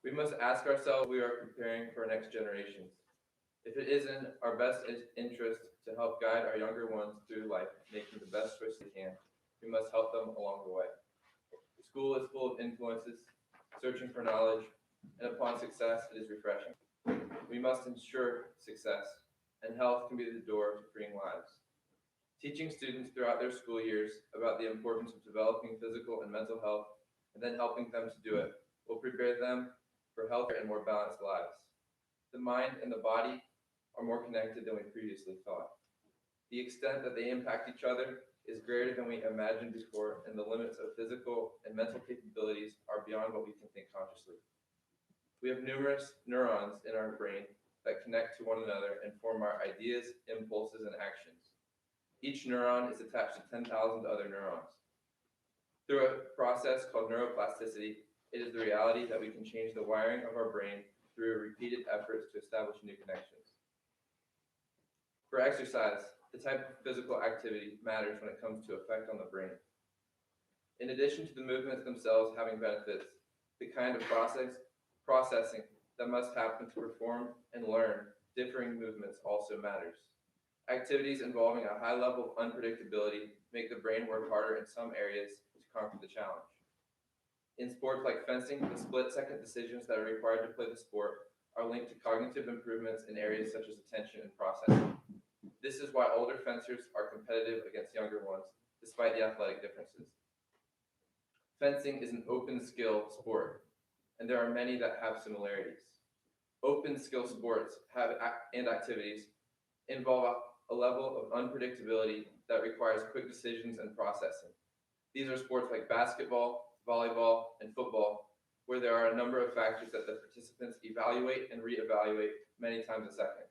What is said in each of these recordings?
We must ask ourselves if we are preparing for our next generations. If it is in our best interest to help guide our younger ones through life, making the best choices they can, we must help them along the way. School is full of influences, searching for knowledge, and upon success, it is refreshing. We must ensure success, and health can be the door to freeing lives. Teaching students throughout their school years about the importance of developing physical and mental health, and then helping them to do it, will prepare them for healthier and more balanced lives. The mind and the body are more connected than we previously thought. The extent that they impact each other is greater than we imagined before, and the limits of physical and mental capabilities are beyond what we can think consciously. We have numerous neurons in our brain that connect to one another and form our ideas, impulses, and actions. Each neuron is attached to 10,000 other neurons. Through a process called neuroplasticity, it is the reality that we can change the wiring of our brain through repeated efforts to establish new connections. For exercise, the type of physical activity matters when it comes to effect on the brain. In addition to the movements themselves having benefits, the kind of processing that must happen to perform and learn differing movements also matters. Activities involving a high level of unpredictability make the brain work harder in some areas to conquer the challenge. In sports like fencing, the split-second decisions that are required to play the sport are linked to cognitive improvements in areas such as attention and processing. This is why older fencers are competitive against younger ones, despite the athletic differences. Fencing is an open skill sport, and there are many that have similarities. Open skill sports and activities involve a level of unpredictability that requires quick decisions and processing. These are sports like basketball, volleyball, and football, where there are a number of factors that the participants evaluate and reevaluate many times a second.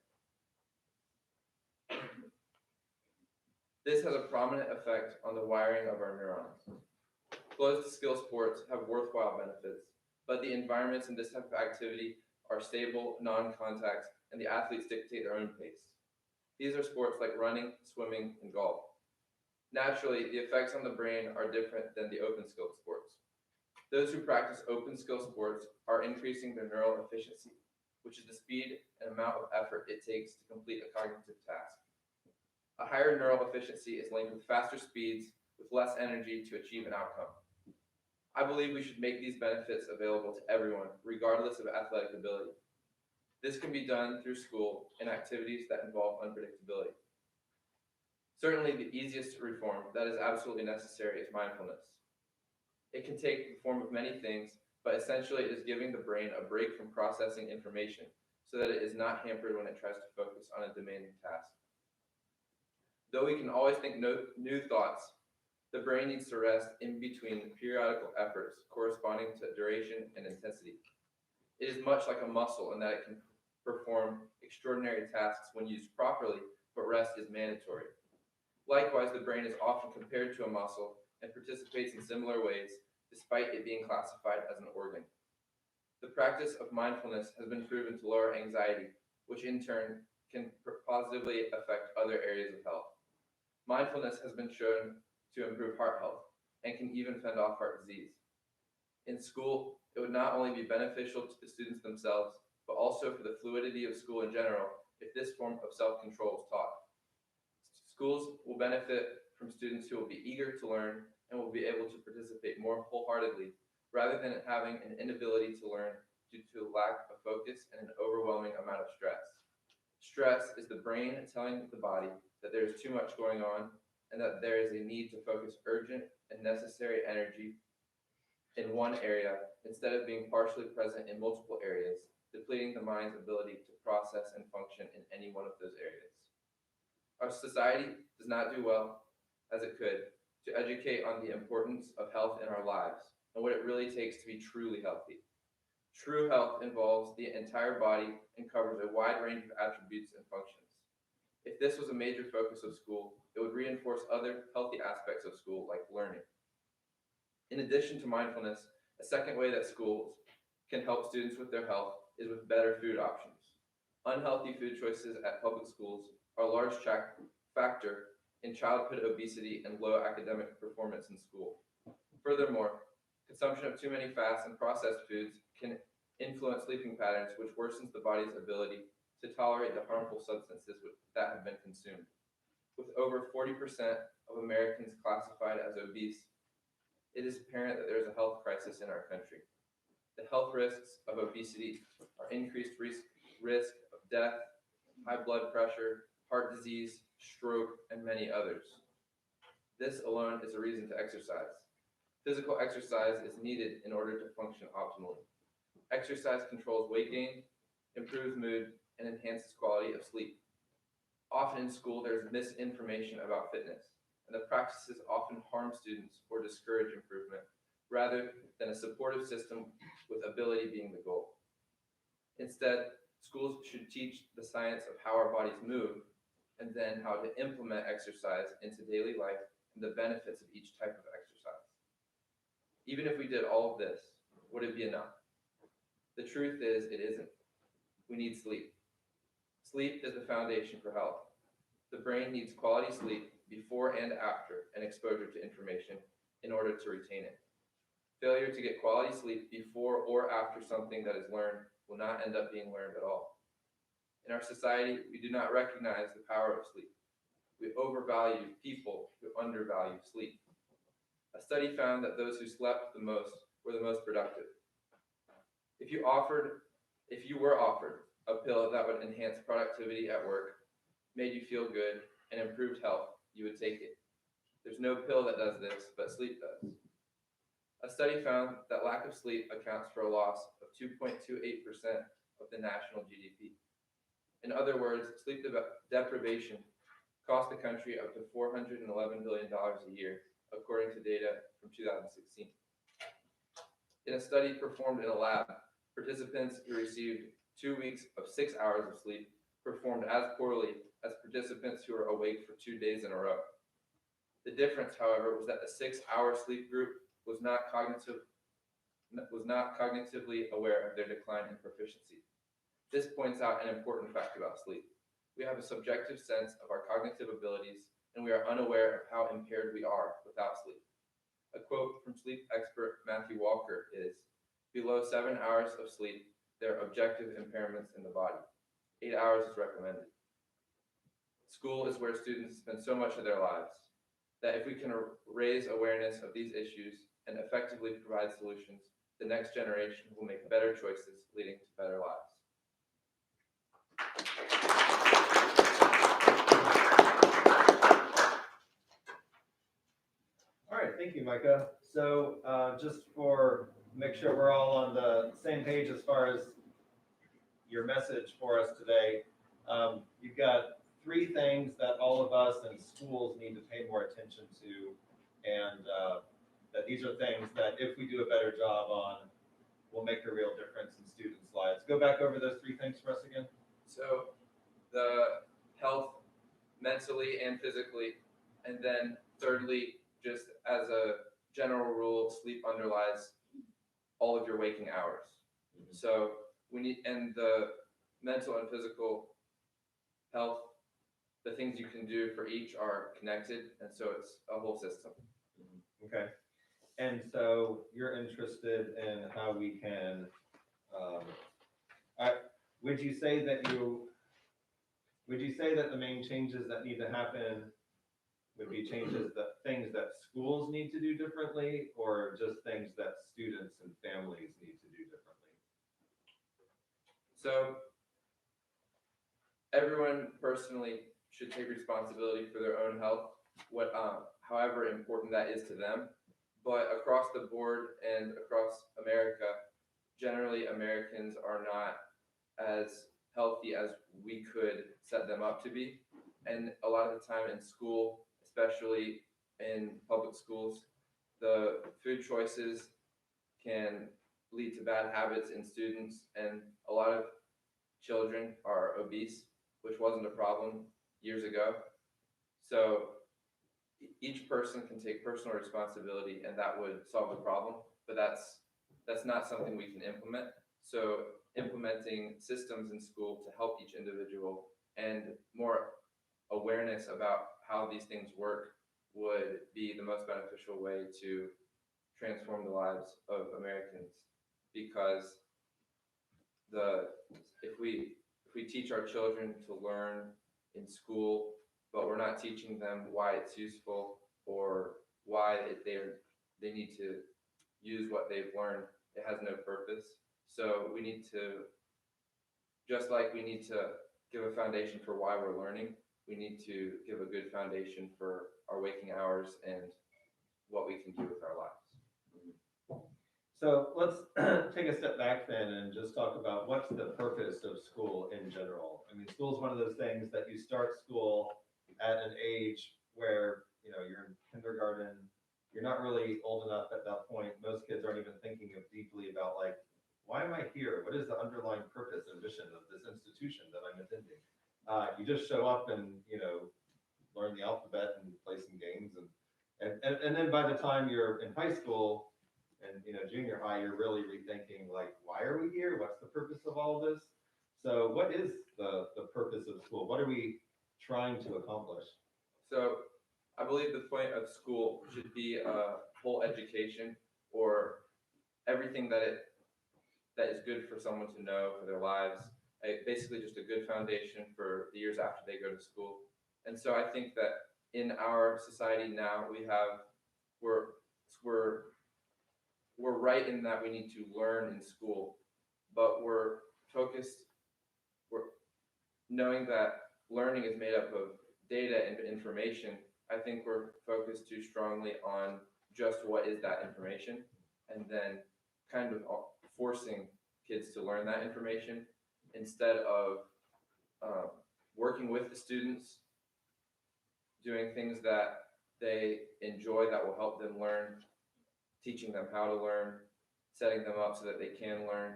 This has a prominent effect on the wiring of our neurons. Closed skill sports have worthwhile benefits, but the environments in this type of activity are stable, non-contact, and the athletes dictate their own pace. These are sports like running, swimming, and golf. Naturally, the effects on the brain are different than the open skill sports. Those who practice open skill sports are increasing their neural efficiency, which is the speed and amount of effort it takes to complete a cognitive task. A higher neural efficiency is linked with faster speeds with less energy to achieve an outcome. I believe we should make these benefits available to everyone, regardless of athletic ability. This can be done through school and activities that involve unpredictability. Certainly, the easiest reform that is absolutely necessary is mindfulness. It can take the form of many things, but essentially it is giving the brain a break from processing information so that it is not hampered when it tries to focus on a demanding task. Though we can always think new thoughts, the brain needs to rest in between periodical efforts corresponding to duration and intensity. It is much like a muscle in that it can perform extraordinary tasks when used properly, but rest is mandatory. Likewise, the brain is often compared to a muscle and participates in similar ways, despite it being classified as an organ. The practice of mindfulness has been proven to lower anxiety, which in turn can positively affect other areas of health. Mindfulness has been shown to improve heart health and can even fend off heart disease. In school, it would not only be beneficial to the students themselves, but also for the fluidity of school in general if this form of self-control is taught. Schools will benefit from students who will be eager to learn and will be able to participate more wholeheartedly, rather than having an inability to learn due to a lack of focus and an overwhelming amount of stress. Stress is the brain telling the body that there is too much going on and that there is a need to focus urgent and necessary energy in one area instead of being partially present in multiple areas, depleting the mind's ability to process and function in any one of those areas. Our society does not do well, as it could, to educate on the importance of health in our lives and what it really takes to be truly healthy. True health involves the entire body and covers a wide range of attributes and functions. If this was a major focus of school, it would reinforce other healthy aspects of school, like learning. In addition to mindfulness, a second way that schools can help students with their health is with better food options. Unhealthy food choices at public schools are a large factor in childhood obesity and low academic performance in school. Furthermore, consumption of too many fast and processed foods can influence sleeping patterns, which worsens the body's ability to tolerate the harmful substances that have been consumed. With over 40% of Americans classified as obese, it is apparent that there is a health crisis in our country. The health risks of obesity are increased risk of death, high blood pressure, heart disease, stroke, and many others. This alone is a reason to exercise. Physical exercise is needed in order to function optimally. Exercise controls weight gain, improves mood, and enhances quality of sleep. Often in school, there is misinformation about fitness, and the practices often harm students or discourage improvement, rather than a supportive system with ability being the goal. Instead, schools should teach the science of how our bodies move, and then how to implement exercise into daily life and the benefits of each type of exercise. Even if we did all of this, would it be enough? The truth is, it isn't. We need sleep. Sleep is the foundation for health. The brain needs quality sleep before and after an exposure to information in order to retain it. Failure to get quality sleep before or after something that is learned will not end up being learned at all. In our society, we do not recognize the power of sleep. We overvalue people who undervalue sleep. A study found that those who slept the most were the most productive. If you were offered a pill that would enhance productivity at work, made you feel good, and improved health, you would take it. There's no pill that does this, but sleep does. A study found that lack of sleep accounts for a loss of 2.28% of the national GDP. In other words, sleep deprivation cost the country up to $411 billion a year, according to data from 2016. In a study performed in a lab, participants who received 2 weeks of 6 hours of sleep performed as poorly as participants who were awake for 2 days in a row. The difference, however, was that the 6-hour sleep group was not cognitively aware of their decline in proficiency. This points out an important fact about sleep. We have a subjective sense of our cognitive abilities, and we are unaware of how impaired we are without sleep. A quote from sleep expert Matthew Walker is, "Below 7 hours of sleep, there are objective impairments in the body. 8 hours is recommended." School is where students spend so much of their lives that if we can raise awareness of these issues and effectively provide solutions, the next generation will make better choices leading to better lives. All right, thank you, Micah. So just for make sure we're all on the same page as far as your message for us today, you've got 3 things that all of us in schools need to pay more attention to, and that these are things that if we do a better job on, will make a real difference in students' lives. Go back over those 3 things for us again. So the health mentally and physically, and then thirdly, just as a general rule, sleep underlies all of your waking hours. So we need, and the mental and physical health, the things you can do for each are connected, and so it's a whole system. Okay. And so you're interested in how we can, would you say that the main changes that need to happen would be changes that things that schools need to do differently, or just things that students and families need to do differently? So everyone personally should take responsibility for their own health, however important that is to them. But across the board and across America, generally Americans are not as healthy as we could set them up to be. And a lot of the time in school, especially in public schools, the food choices can lead to bad habits in students, and a lot of children are obese, which wasn't a problem years ago. So each person can take personal responsibility, and that would solve the problem, but that's not something we can implement. So implementing systems in school to help each individual and more awareness about how these things work would be the most beneficial way to transform the lives of Americans, because the if we teach our children to learn in school, but we're not teaching them why it's useful or why they need to use what they've learned, it has no purpose. So we need to, just like we need to give a foundation for why we're learning, we need to give a good foundation for our waking hours and what we can do with our lives. So let's take a step back then and just talk about what's the purpose of school in general. I mean, school is one of those things that you start school at an age where, you know, you're in kindergarten, you're not really old enough at that point. Most kids aren't even thinking of deeply about like, why am I here? What is the underlying purpose and mission of this institution that I'm attending? You just show up and, you know, learn the alphabet and play some games. And then by the time you're in high school, and you know junior high, you're really rethinking like, why are we here? What's the purpose of all this? So what is the purpose of school? What are we trying to accomplish? So I believe the point of school should be a whole education, or everything that is good for someone to know for their lives. Basically just a good foundation for the years after they go to school. And so I think that in our society now we're we're we're right in that we need to learn in school, but we're focused, we're knowing that learning is made up of data and information. I think we're focused too strongly on just what is that information, and then kind of forcing kids to learn that information instead of uh, working with the students, doing things that they enjoy that will help them learn, teaching them how to learn, setting them up so that they can learn,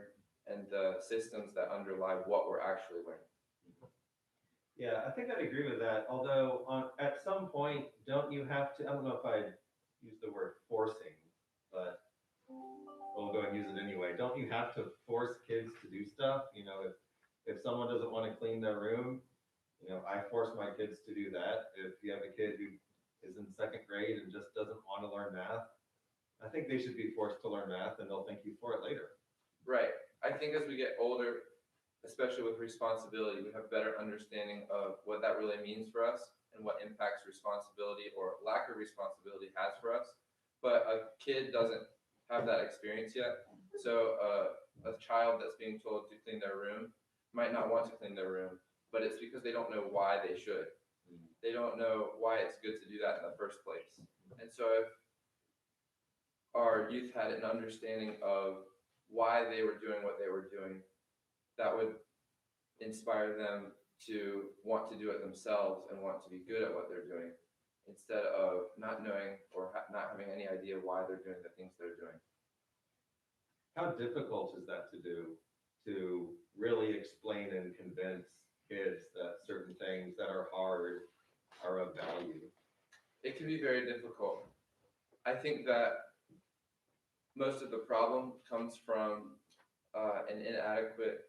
and the systems that underlie what we're actually learning. Yeah, I think I'd agree with that. Although at some point, don't you have to, I don't know if I'd use the word forcing, but we'll go and use it anyway. Don't you have to force kids to do stuff? You know, if someone doesn't want to clean their room, you know, I force my kids to do that. If you have a kid who is in second grade and just doesn't want to learn math, I think they should be forced to learn math and they'll thank you for it later. Right. I think as we get older, especially with responsibility, we have better understanding of what that really means for us and what impacts responsibility or lack of responsibility has for us. But a kid doesn't have that experience yet. So a child that's being told to clean their room might not want to clean their room, but it's because they don't know why they should. They don't know why it's good to do that in the first place. And so if our youth had an understanding of why they were doing what they were doing, that would inspire them to want to do it themselves and want to be good at what they're doing, instead of not knowing or not having any idea why they're doing the things they're doing. How difficult is that to do, to really explain and convince kids that certain things that are hard are of value? It can be very difficult. I think that most of the problem comes from an inadequate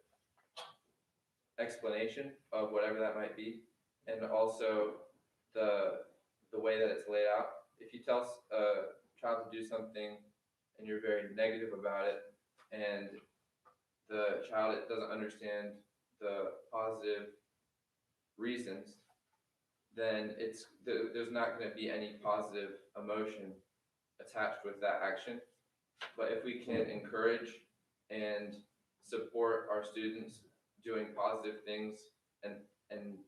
explanation of whatever that might be, and also the way that it's laid out. If you tell a child to do something and you're very negative about it, and the child doesn't understand the positive reasons, then there's not going to be any positive emotion attached with that action. But if we can encourage and support our students doing positive things and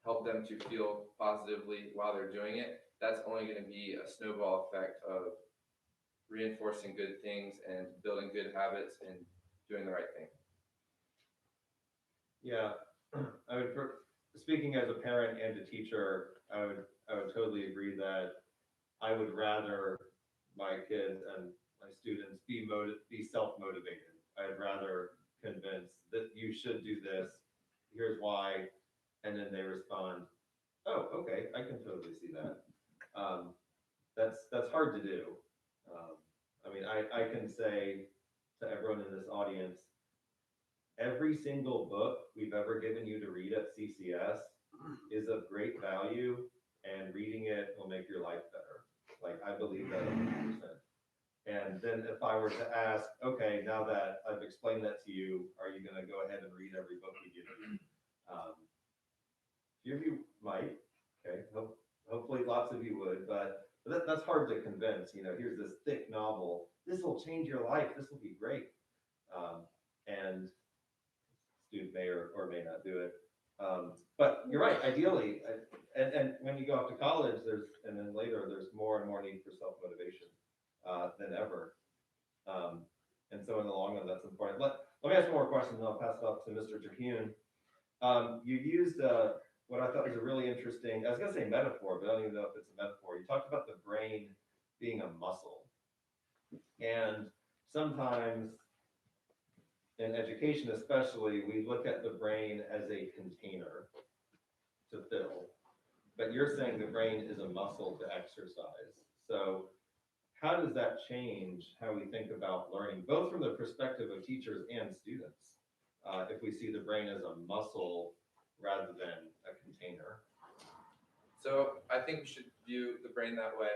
help them to feel positively while they're doing it, that's only going to be a snowball effect of reinforcing good things and building good habits and doing the right thing. Yeah, I would, speaking as a parent and a teacher, I would totally agree that I would rather my kids and my students be self-motivated. I'd rather convince that you should do this, here's why, and then they respond, oh, okay, I can totally see that. That's hard to do. I mean, I can say to everyone in this audience, every single book we've ever given you to read at CCS is of great value, and reading it will make your life better. Like, I believe that 100%. And then if I were to ask, okay, now that I've explained that to you, are you gonna go ahead and read every book we give you? Few of you might, okay, hopefully lots of you would, but that's hard to convince, here's this thick novel, this will change your life, this will be great. And student may or may not do it. But you're right, ideally, and when you go off to college, and then later, there's more and more need for self-motivation than ever. And so in the long run, that's important. Let me ask one more question, and I'll pass it off to Mr. Terhune. You used what I thought was a really interesting, I was gonna say metaphor, but I don't even know if it's a metaphor. You talked about the brain being a muscle. And sometimes in education especially, we look at the brain as a container to fill, but you're saying the brain is a muscle to exercise. So how does that change how we think about learning, both from the perspective of teachers and students, if we see the brain as a muscle rather than a container? So I think we should view the brain that way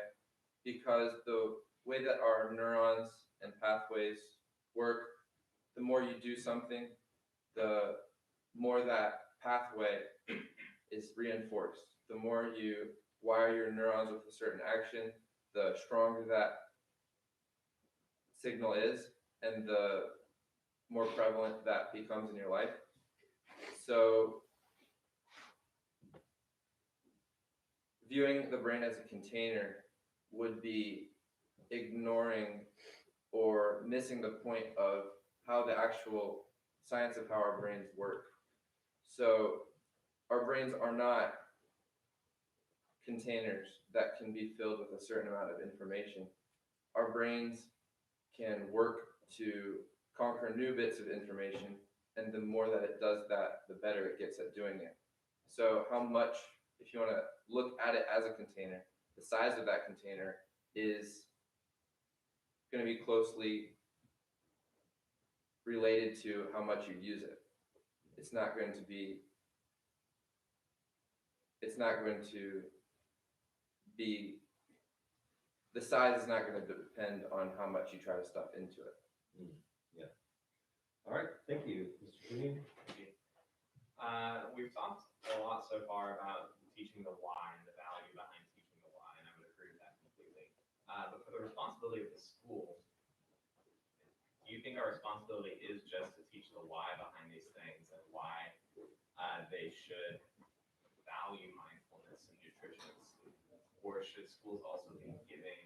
because the way that our neurons and pathways work, the more you do something, the more that pathway is reinforced. The more you wire your neurons with a certain action, the stronger that signal is, and the more prevalent that becomes in your life. So viewing the brain as a container would be ignoring or missing the point of how the actual science of how our brains work. So our brains are not containers that can be filled with a certain amount of information. Our brains can work to conquer new bits of information, and the more that it does that, the better it gets at doing it. So how much, if you want to look at it as a container, the size of that container is going to be closely related to how much you use it. It's not going to be the size is not going to depend on how much you try to stuff into it. Yeah. All right, thank you, Mr. Green. We've talked a lot so far about teaching the why and the value behind teaching the why, and I would agree with that completely. But for the responsibility of the school, do you think our responsibility is just to teach the why behind these things and why they should value mindfulness and nutrition in schools? Or should schools also be giving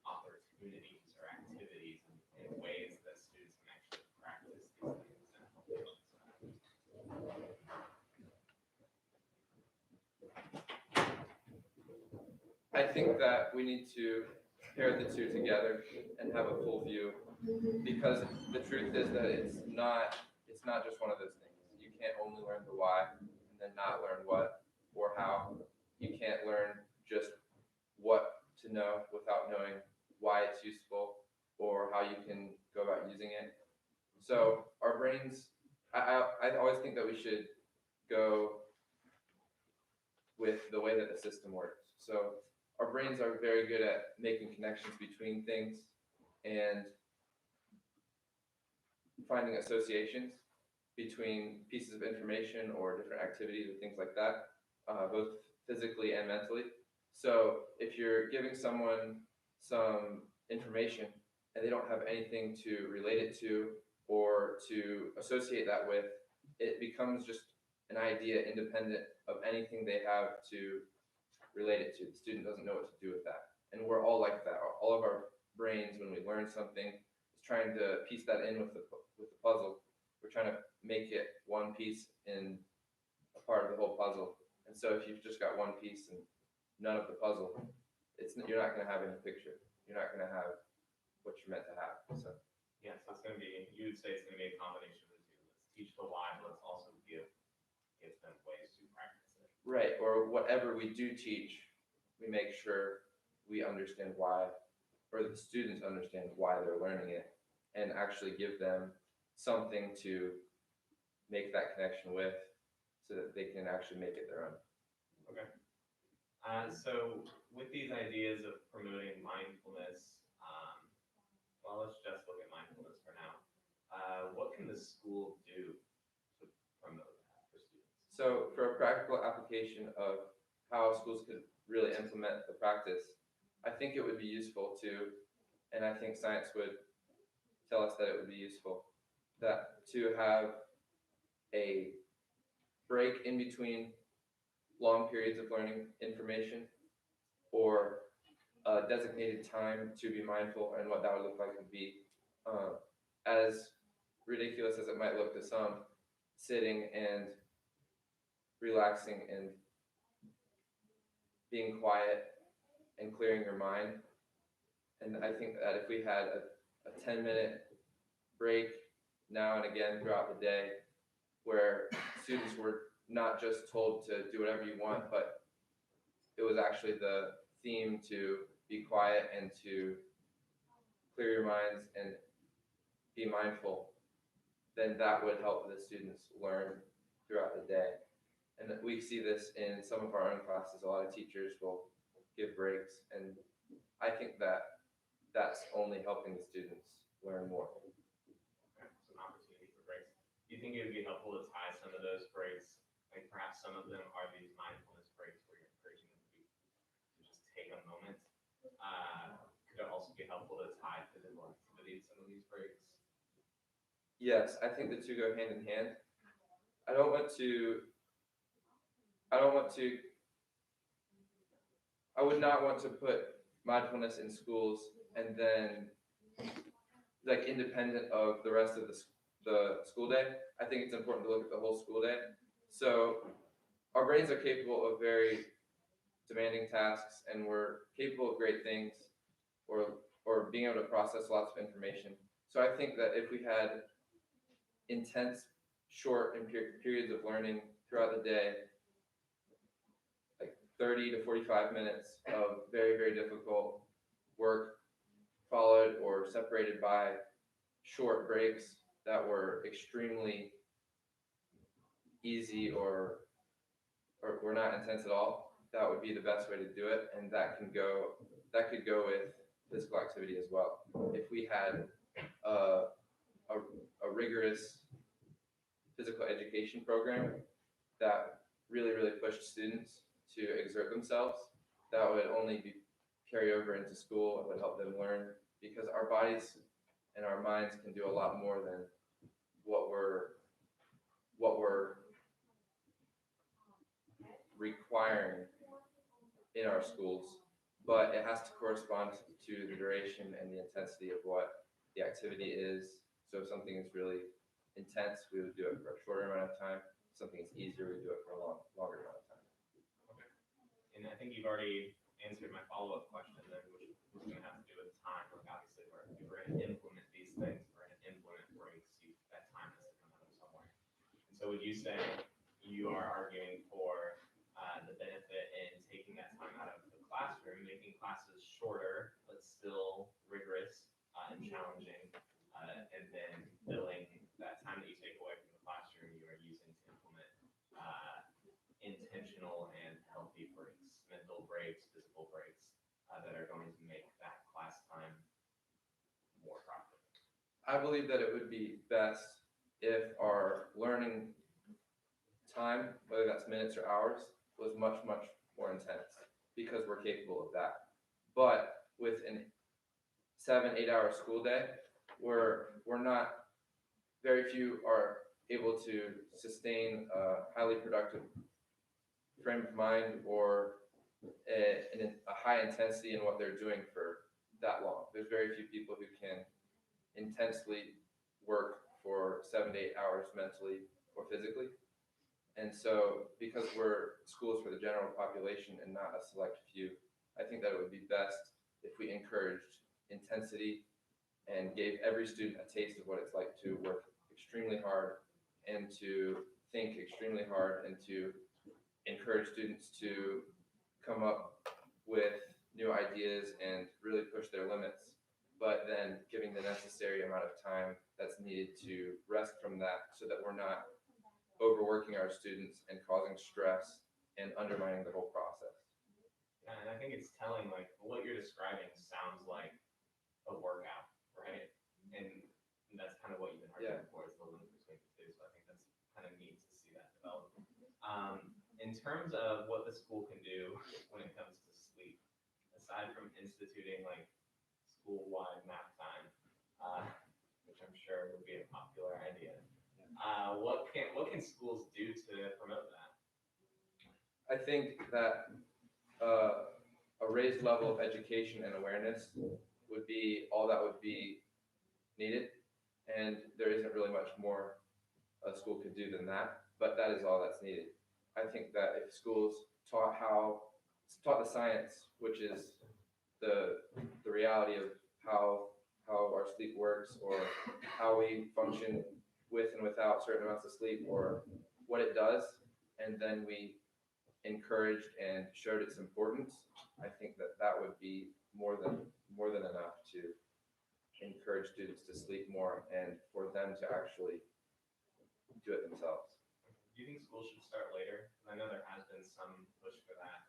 opportunities or activities in ways that students can actually practice these things and help them? I think that we need to pair the two together and have a full view, because the truth is that it's not just one of those things. You can't only learn the why and then not learn what or how. You can't learn just what to know without knowing why it's useful or how you can go about using it. So our brains, I always think that we should go with the way that the system works. So our brains are very good at making connections between things and finding associations between pieces of information or different activities or things like that, both physically and mentally. So if you're giving someone some information and they don't have anything to relate it to or to associate that with, it becomes just an idea independent of anything they have to relate it to. The student doesn't know what to do with that. And we're all like that. All of our brains, when we learn something, is trying to piece that in with the puzzle. We're trying to make it one piece in a part of the whole puzzle. And so if you've just got one piece and none of the puzzle, you're not going to have any picture. You're not going to have what you're meant to have. So yeah, so it's going to be, you would say it's going to be a combination of the two. Let's teach the why, but let's also give them ways to practice it. Right, or whatever we do teach, we make sure we understand why, or the students understand why they're learning it, and actually give them something to make that connection with so that they can actually make it their own. Okay. So with these ideas of promoting mindfulness, Well, let's just look at mindfulness for now. What can the school do to promote that for students? So for a practical application of how schools could really implement the practice, I think it would be useful to, and I think science would tell us that it would be useful, that to have a break in between long periods of learning information, or a designated time to be mindful, and what that would look like would be, as ridiculous as it might look to some, sitting and relaxing and being quiet and clearing your mind. And I think that if we had a 10-minute break now and again throughout the day, where students were not just told to do whatever you want, but it was actually the theme to be quiet and to clear your minds and be mindful, then that would help the students learn throughout the day. And we see this in some of our own classes. A lot of teachers will give breaks, and I think that that's only helping the students learn more. Okay, so an opportunity for breaks. Do you think it would be helpful to tie some of those breaks, like perhaps some of them are these mindfulness breaks where you're encouraging them to just take a moment? Could it also be helpful to tie physical activity to some of these breaks? Yes, I think the two go hand in hand. I don't want to, I don't want to, I would not want to put mindfulness in schools and then like independent of the rest of the school day. I think it's important to look at the whole school day. So our brains are capable of very demanding tasks, and we're capable of great things, or being able to process lots of information. So I think that if we had intense, short and periods of learning throughout the day, like 30 to 45 minutes of very, very difficult work, followed or separated by short breaks that were extremely easy or were not intense at all, that would be the best way to do it. And that could go with physical activity as well. If we had a rigorous physical education program that really, really pushed students to exert themselves, that would only be carry over into school and would help them learn, because our bodies and our minds can do a lot more than what we're requiring in our schools, but it has to correspond to the duration and the intensity of what the activity is. So if something is really intense, we would do it for a shorter amount of time. If something is easier, we do it for a longer amount of time. Okay. And I think you've already answered my follow-up question then, which was going to have to do with time. Like obviously, if we're going to implement these things, we're going to implement breaks. That time has to come out of somewhere. And so would you say you are arguing for the benefit in taking that time out of the classroom, making classes shorter, but still rigorous and challenging, and then filling that time that you take away from the classroom, you are using to implement intentional and healthy breaks, mental breaks, physical breaks, that are going to make that class time more profitable? I believe that it would be best if our learning time, whether that's minutes or hours, was much, much more intense, because we're capable of that. But with an 7-8 hour school day, we're not, very few are able to sustain a highly productive frame of mind or a high intensity in what they're doing for that long. There's very few people who can intensely work for 7 to 8 hours mentally or physically. And so, because we're schools for the general population and not a select few, I think that it would be best if we encouraged intensity and gave every student a taste of what it's like to work extremely hard and to think extremely hard, and to encourage students to come up with new ideas and really push their limits, but then giving the necessary amount of time that's needed to rest from that, so that we're not overworking our students and causing stress and undermining the whole process. And I think it's telling, like what you're describing sounds like a workout, right? And that's kind of what you've been arguing for, is the link between the two. So I think that's kind of neat to see that develop. In terms of what the school can do when it comes to sleep, aside from instituting like school-wide nap time, which I'm sure would be a popular idea, what can schools do to promote that? I think that a raised level of education and awareness would be all that would be needed, and there isn't really much more a school could do than that, but that is all that's needed. I think that if schools taught the science, which is the reality of how our sleep works, or how we function with and without certain amounts of sleep, or what it does, and then we encouraged and showed its importance, I think that that would be more than enough to encourage students to sleep more and for them to actually do it themselves. Do you think schools should start later? I know there has been some push for that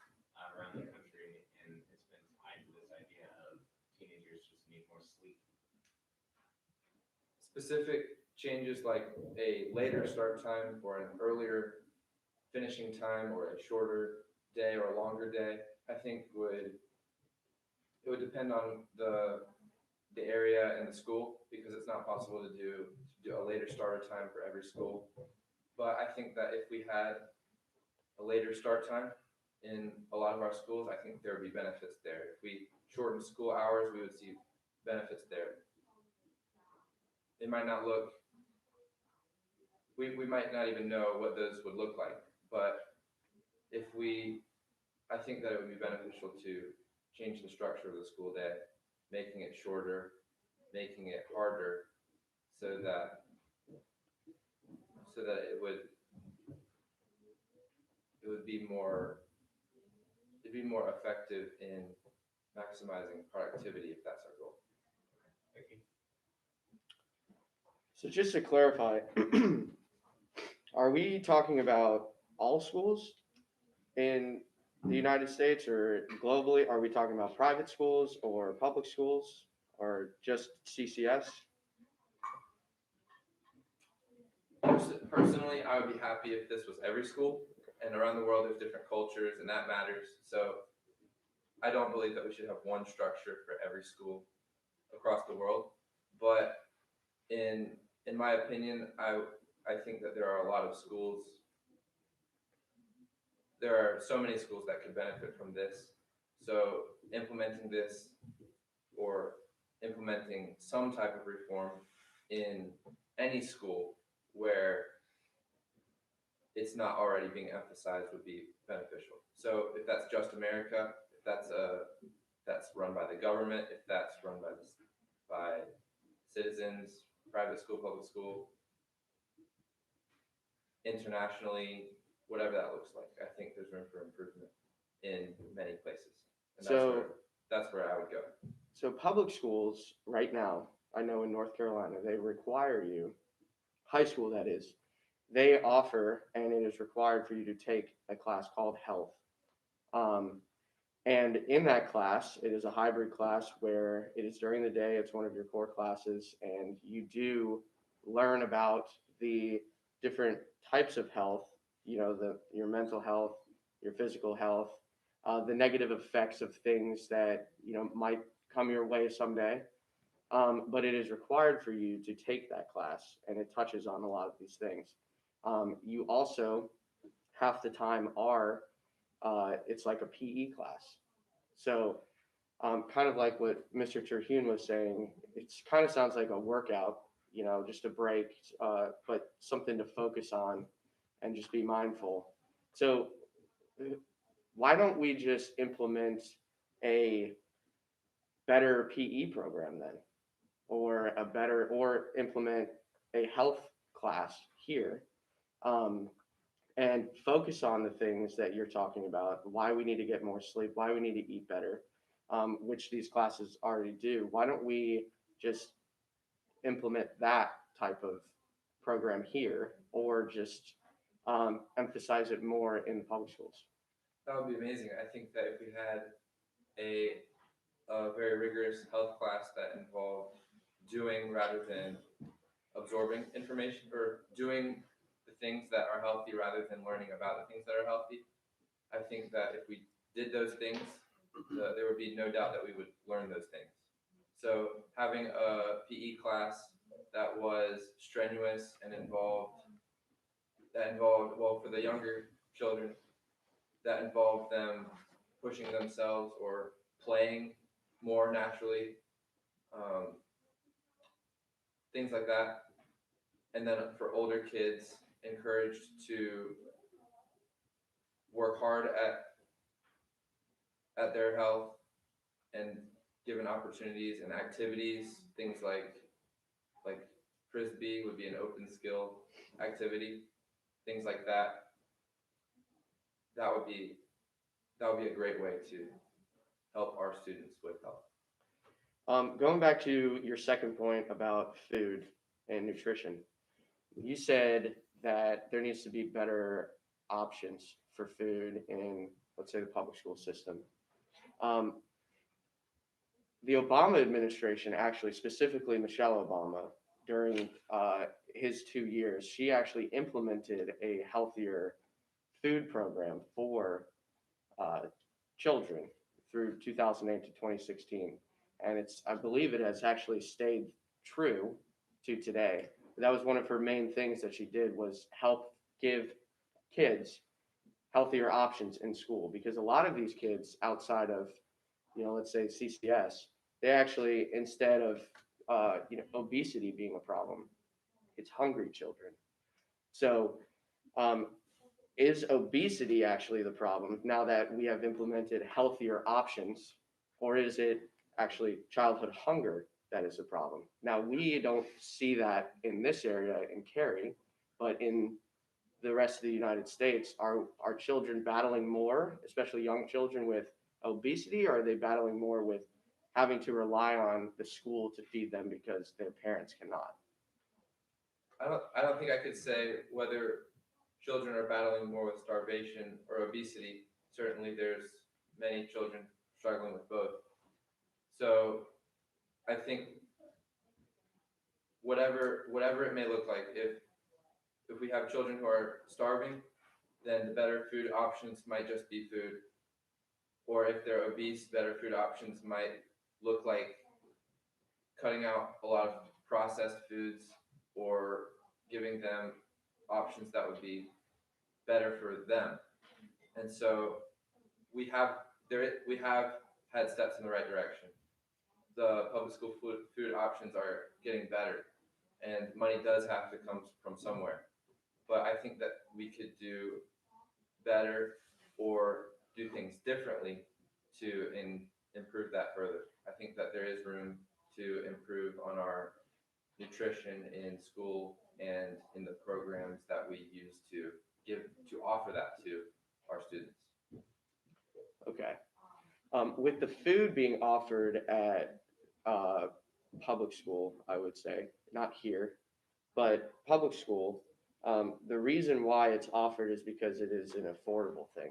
around the country, and it's been tied to this idea of teenagers just need more sleep. Specific changes like a later start time or an earlier finishing time, or a shorter day or a longer day, I think it would depend on the area and the school, because it's not possible to do a later starter time for every school. But I think that if we had a later start time in a lot of our schools, I think there would be benefits there. If we shortened school hours, we would see benefits there. It might not look, we might not even know what those would look like, but I think that it would be beneficial to change the structure of the school day, making it shorter, making it harder, so that it would be more effective in maximizing productivity, if that's our goal. Thank you. So just to clarify, are we talking about all schools in the United States or globally? Are we talking about private schools or public schools or just CCS? Personally, I would be happy if this was every school, and around the world there's different cultures and that matters. So I don't believe that we should have one structure for every school across the world. But in my opinion, I think that there are a lot of schools. There are so many schools that could benefit from this. So implementing this, or implementing some type of reform in any school where it's not already being emphasized, would be beneficial. So if that's Just America, if that's run by the government, if that's run by citizens, private school, public school, internationally, whatever that looks like, I think there's room for improvement in many places. And that's where I would go. So public schools right now, I know in North Carolina, they require you, high school that is, they offer, and it is required for you to take a class called health. And in that class, it is a hybrid class where it is during the day, it's one of your core classes, and you do learn about the different types of health, your mental health, your physical health, the negative effects of things that, might come your way someday. But it is required for you to take that class, and it touches on a lot of these things. You also, half the time, it's like a PE class. So kind of like what Mr. Terhune was saying, it kind of sounds like a workout, just a break, but something to focus on and just be mindful. So why don't we just implement a better PE program then? Or implement a health class here, and focus on the things that you're talking about, why we need to get more sleep, why we need to eat better, which these classes already do. Why don't we just implement that type of program here, or just emphasize it more in the public schools? That would be amazing. I think that if we had a very rigorous health class that involved doing rather than absorbing information, or doing the things that are healthy rather than learning about the things that are healthy. I think that if we did those things, there would be no doubt that we would learn those things. So having a PE class that was strenuous and involved, well, for the younger children, that involved them pushing themselves or playing more naturally, um, things like that. And then for older kids, encouraged to work hard at their health and given opportunities and activities, things like frisbee would be an open skill activity, things like that. That would be a great way to help our students with health. Going back to your second point about food and nutrition, you said that there needs to be better options for food in, let's say, the public school system. Um, the Obama administration, actually, specifically Michelle Obama, during his 2 years, she actually implemented a healthier food program for uh, children through 2008 to 2016. And I believe it has actually stayed true to today. That was one of her main things that she did, was help give kids healthier options in school, because a lot of these kids outside of, let's say CCS, they actually, instead of, obesity being a problem, it's hungry children. So, um, is obesity actually the problem now that we have implemented healthier options, or is it actually childhood hunger that is the problem? Now, we don't see that in this area in Cary, but in the rest of the United States, are children battling more, especially young children, with obesity, or are they battling more with having to rely on the school to feed them because their parents cannot? I don't think I could say whether children are battling more with starvation or obesity. Certainly there's many children struggling with both. So I think whatever it may look like, if we have children who are starving, then the better food options might just be food. Or if they're obese, better food options might look like cutting out a lot of processed foods, or giving them options that would be better for them. And so we have had steps in the right direction. The public school food options are getting better, and money does have to come from somewhere. But I think that we could do better or do things differently to improve that further. I think that there is room to improve on our nutrition in school and in the programs that we use to offer that to our students. Okay. With the food being offered at public school, I would say, not here, but public school, the reason why it's offered is because it is an affordable thing.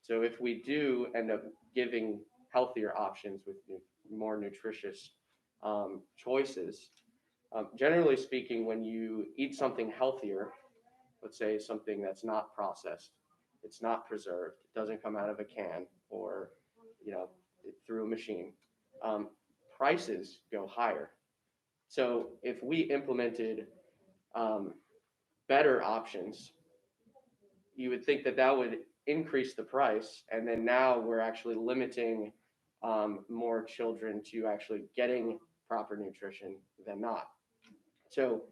So if we do end up giving healthier options with more nutritious choices, generally speaking, when you eat something healthier, let's say something that's not processed, it's not preserved, it doesn't come out of a can or, through a machine, prices go higher. So if we implemented better options, you would think that that would increase the price, and then now we're actually limiting more children to actually getting proper nutrition than not. So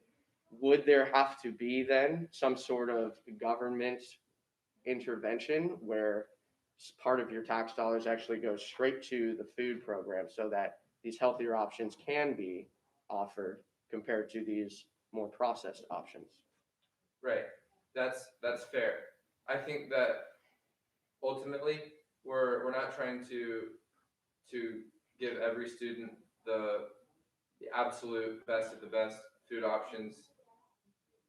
would there have to be then some sort of government intervention where part of your tax dollars actually goes straight to the food program, so that these healthier options can be offered compared to these more processed options? Right. That's fair. I think that ultimately we're not trying to give every student the absolute best of the best food options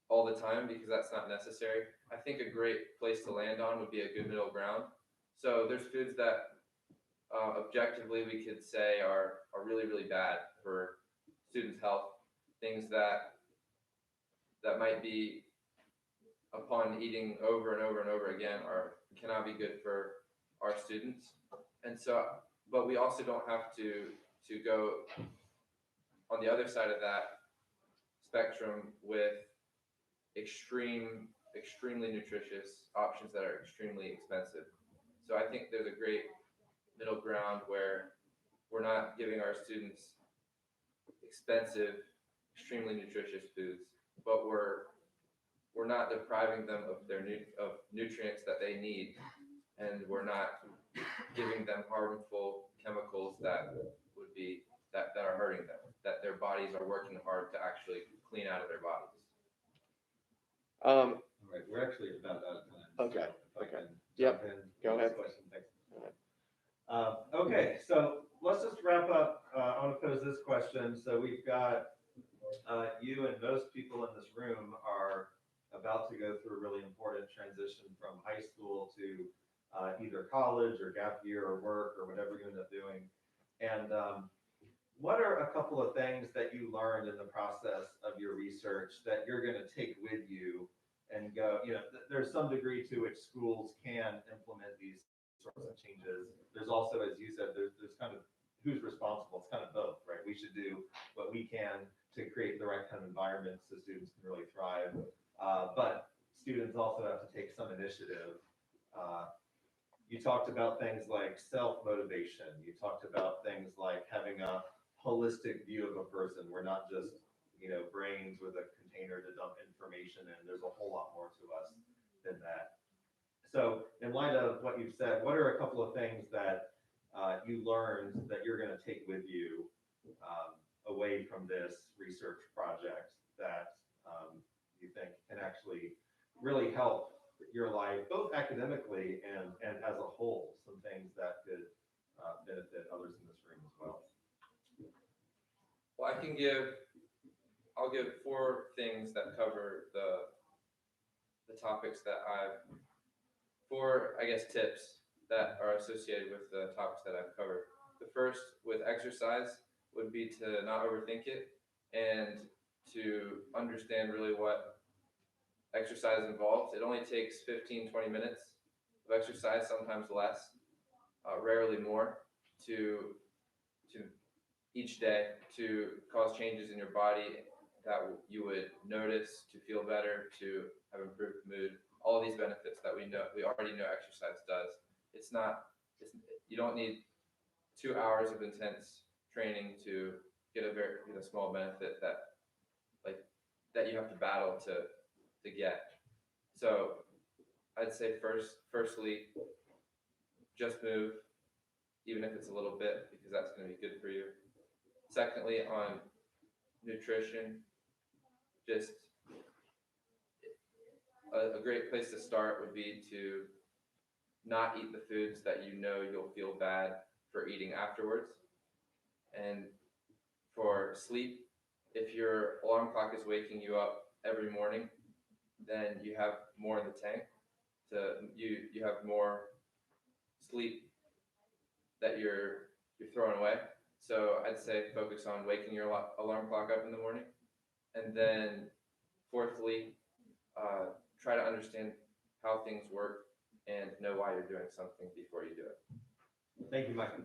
all the time, because that's not necessary. I think a great place to land on would be a good middle ground. So there's foods that objectively we could say are really, really bad for students' health, things that might be upon eating over and over and over again cannot be good for our students. And so, but we also don't have to go on the other side of that spectrum with extremely nutritious options that are extremely expensive. So I think there's a great middle ground where we're not giving our students expensive, extremely nutritious foods, but we're not depriving them of their nutrients that they need, and we're not giving them harmful chemicals that would be that are hurting them, that their bodies are working hard to actually clean out of their bodies. All right, we're actually about out of time. Okay, So if I okay. can Yep, jump in, go ahead. question, thanks. Go ahead. Okay, so let's just wrap up. I want to pose this question. So we've got you and most people in this room are about to go through a really important transition from high school to either college or gap year or work or whatever you end up doing. And what are a couple of things that you learned in the process of your research that you're going to take with you and go, there's some degree to which schools can implement these sorts of changes. There's also, as you said, there's kind of who's responsible. It's kind of both, right? We should do what we can to create the right kind of environment so students can really thrive. But students also have to take some initiative. You talked about things like self-motivation. You talked about things like having a holistic view of a person. We're not just, brains with a container to dump information in. There's a whole lot more to us than that. So in light of what you've said, what are a couple of things that you learned that you're going to take with you away from this research project that you think can actually really help your life, both academically and as a whole, some things that could benefit others in this room as well? Well, I'll give 4 things that cover the topics that 4, I guess, tips that are associated with the topics that I've covered. The first, with exercise, would be to not overthink it and to understand really what exercise involves. It only takes 15-20 minutes of exercise, sometimes less, rarely more, to each day to cause changes in your body that you would notice, to feel better, to have improved mood. All of these benefits that we already know exercise does. You don't need 2 hours of intense training to get a small benefit that you have to battle to get. So I'd say firstly, just move, even if it's a little bit, because that's going to be good for you. Secondly, on nutrition, just a great place to start would be to not eat the foods that you'll feel bad for eating afterwards. And for sleep, if your alarm clock is waking you up every morning, then you have more in the tank. You have more sleep that you're throwing away. So I'd say focus on waking your alarm clock up in the morning. And then fourthly, try to understand how things work and know why you're doing something before you do it. Thank you, Micah.